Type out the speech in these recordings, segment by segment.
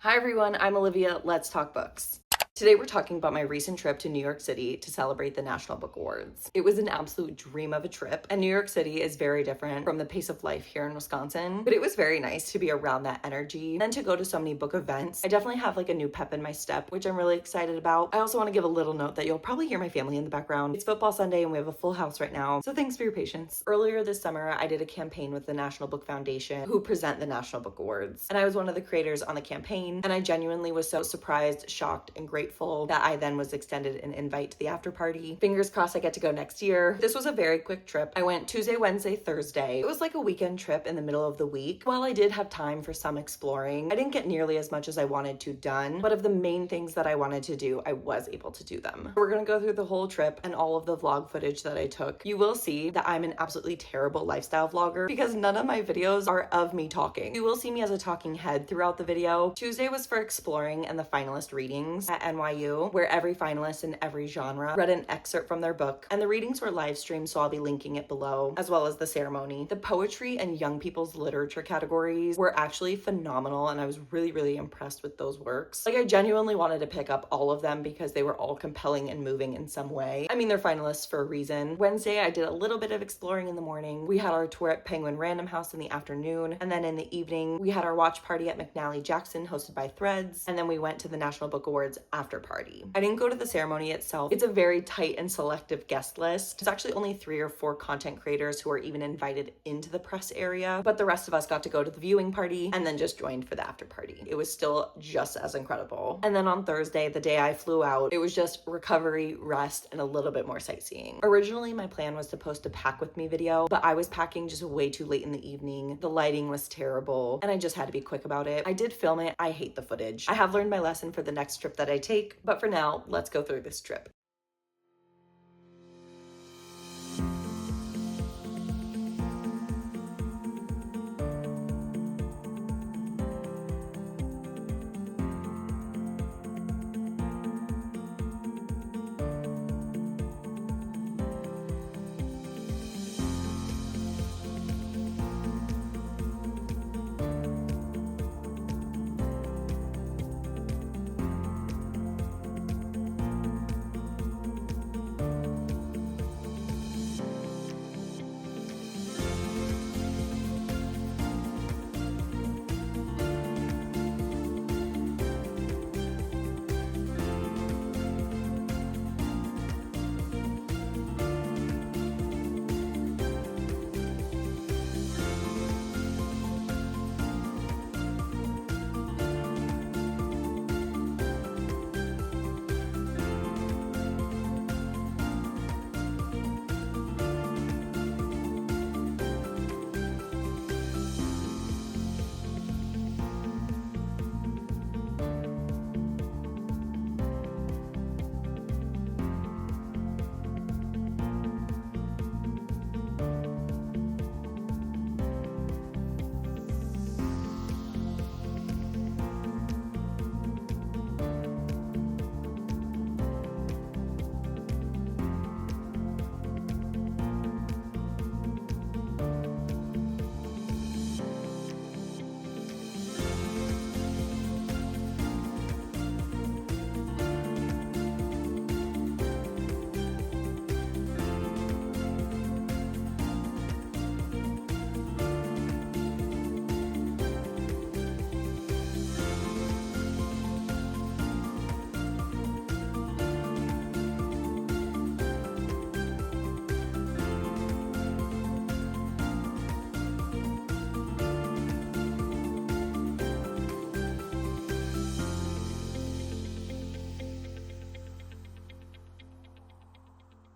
Hi everyone, I'm Olivia. Let's talk books. Today we're talking about my recent trip to New York City to celebrate the National Book Awards. It was an absolute dream of a trip, and New York City is very different from the pace of life here in Wisconsin, but it was very nice to be around that energy and to go to so many book events. I definitely have like a new pep in my step, which I'm really excited about. I also want to give a little note that you'll probably hear my family in the background. It's football Sunday and we have a full house right now, so thanks for your patience. Earlier this summer, I did a campaign with the National Book Foundation who present the National Book Awards, and I was one of the creators on the campaign, and I genuinely was so surprised, shocked, and grateful that I then was extended an invite to the after party. Fingers crossed I get to go next year. This was a very quick trip. I went Tuesday, Wednesday, Thursday. It was like a weekend trip in the middle of the week. While I did have time for some exploring, I didn't get nearly as much as I wanted to done, but of the main things that I wanted to do, I was able to do them. We're gonna go through the whole trip and all of the vlog footage that I took. You will see that I'm an absolutely terrible lifestyle vlogger because none of my videos are of me talking. You will see me as a talking head throughout the video. Tuesday was for exploring and the finalist readings at NYU, where every finalist in every genre read an excerpt from their book, and the readings were live streamed, so I'll be linking it below, as well as the ceremony. The poetry and young people's literature categories were actually phenomenal, and I was really impressed with those works. Like, I genuinely wanted to pick up all of them because they were all compelling and moving in some way. I mean, they're finalists for a reason. Wednesday, I did a little bit of exploring in the morning. We had our tour at Penguin Random House in the afternoon, and then in the evening, we had our watch party at McNally Jackson hosted by Threads, and then we went to the National Book Awards after party. I didn't go to the ceremony itself. It's a very tight and selective guest list. It's actually only 3 or 4 content creators who are even invited into the press area, but the rest of us got to go to the viewing party and then just joined for the after party. It was still just as incredible. And then on Thursday, the day I flew out, it was just recovery, rest, and a little bit more sightseeing. Originally, my plan was to post a pack with me video, but I was packing just way too late in the evening. The lighting was terrible, and I just had to be quick about it. I did film it. I hate the footage. I have learned my lesson for the next trip that I take, but for now, let's go through this trip.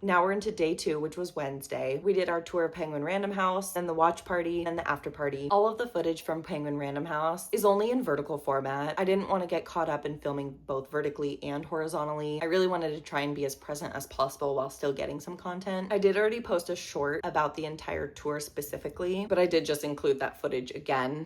Now we're into day 2, which was Wednesday. We did our tour of Penguin Random House and the watch party and the after party. All of the footage from Penguin Random House is only in vertical format. I didn't want to get caught up in filming both vertically and horizontally. I really wanted to try and be as present as possible while still getting some content. I did already post a short about the entire tour specifically, but I did just include that footage again.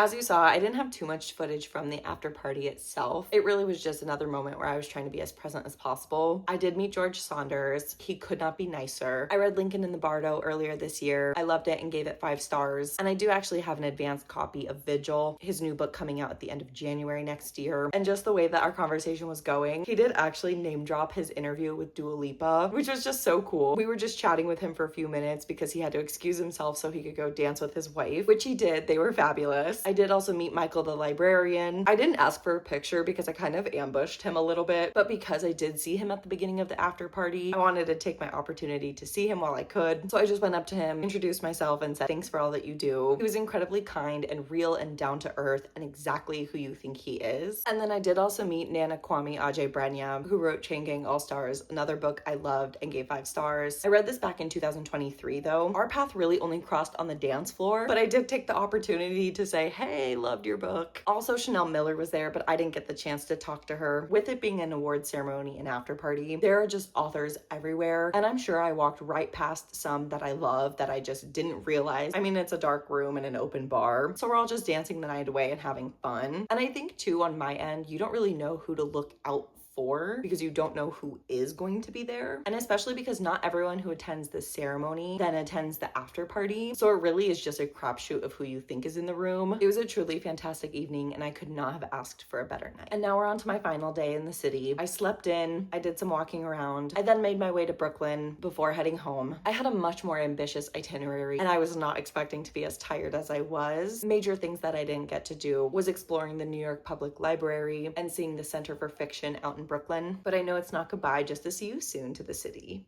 As you saw, I didn't have too much footage from the after party itself. It really was just another moment where I was trying to be as present as possible. I did meet George Saunders. He could not be nicer. I read Lincoln in the Bardo earlier this year. I loved it and gave it 5 stars. And I do actually have an advanced copy of Vigil, his new book coming out at the end of January next year. And just the way that our conversation was going, he did actually name drop his interview with Dua Lipa, which was just so cool. We were just chatting with him for a few minutes because he had to excuse himself so he could go dance with his wife, which he did. They were fabulous. I did also meet Michael the librarian. I didn't ask for a picture because I kind of ambushed him a little bit, but because I did see him at the beginning of the after party, I wanted to take my opportunity to see him while I could. So I just went up to him, introduced myself, and said, "Thanks for all that you do." He was incredibly kind and real and down to earth and exactly who you think he is. And then I did also meet Nana Kwame Adjei-Brenyam, who wrote Chain Gang All-Stars, another book I loved and gave 5 stars. I read this back in 2023 though. Our path really only crossed on the dance floor, but I did take the opportunity to say, "Hey, loved your book." Also, Chanel Miller was there, but I didn't get the chance to talk to her. With it being an award ceremony and after party, there are just authors everywhere, and I'm sure I walked right past some that I love that I just didn't realize. I mean, it's a dark room and an open bar, so we're all just dancing the night away and having fun. And I think too, on my end, you don't really know who to look out for because you don't know who is going to be there, and especially because not everyone who attends the ceremony then attends the after party, so it really is just a crapshoot of who you think is in the room. It was a truly fantastic evening and I could not have asked for a better night. And now we're on to my final day in the city. I slept in, I did some walking around, I then made my way to Brooklyn before heading home. I had a much more ambitious itinerary and I was not expecting to be as tired as I was. Major things that I didn't get to do was exploring the New York Public Library and seeing the Center for Fiction out in Brooklyn, but I know it's not goodbye, just to see you soon to the city.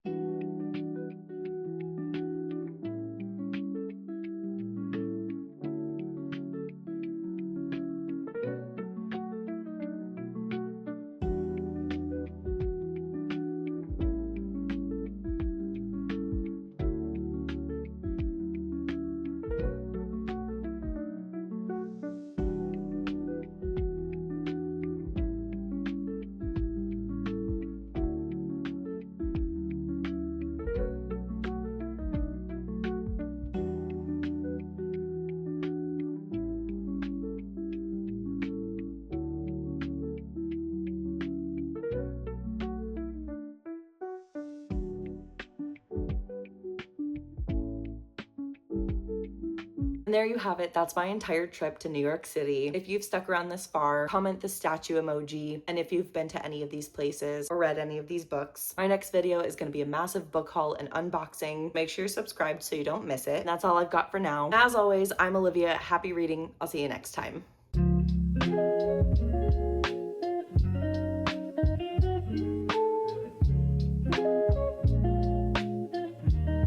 And there you have it. That's my entire trip to New York City. If you've stuck around this far, comment the statue emoji. And if you've been to any of these places or read any of these books, my next video is going to be a massive book haul and unboxing. Make sure you're subscribed so you don't miss it. And that's all I've got for now. As always, I'm Olivia. Happy reading. I'll see you next time.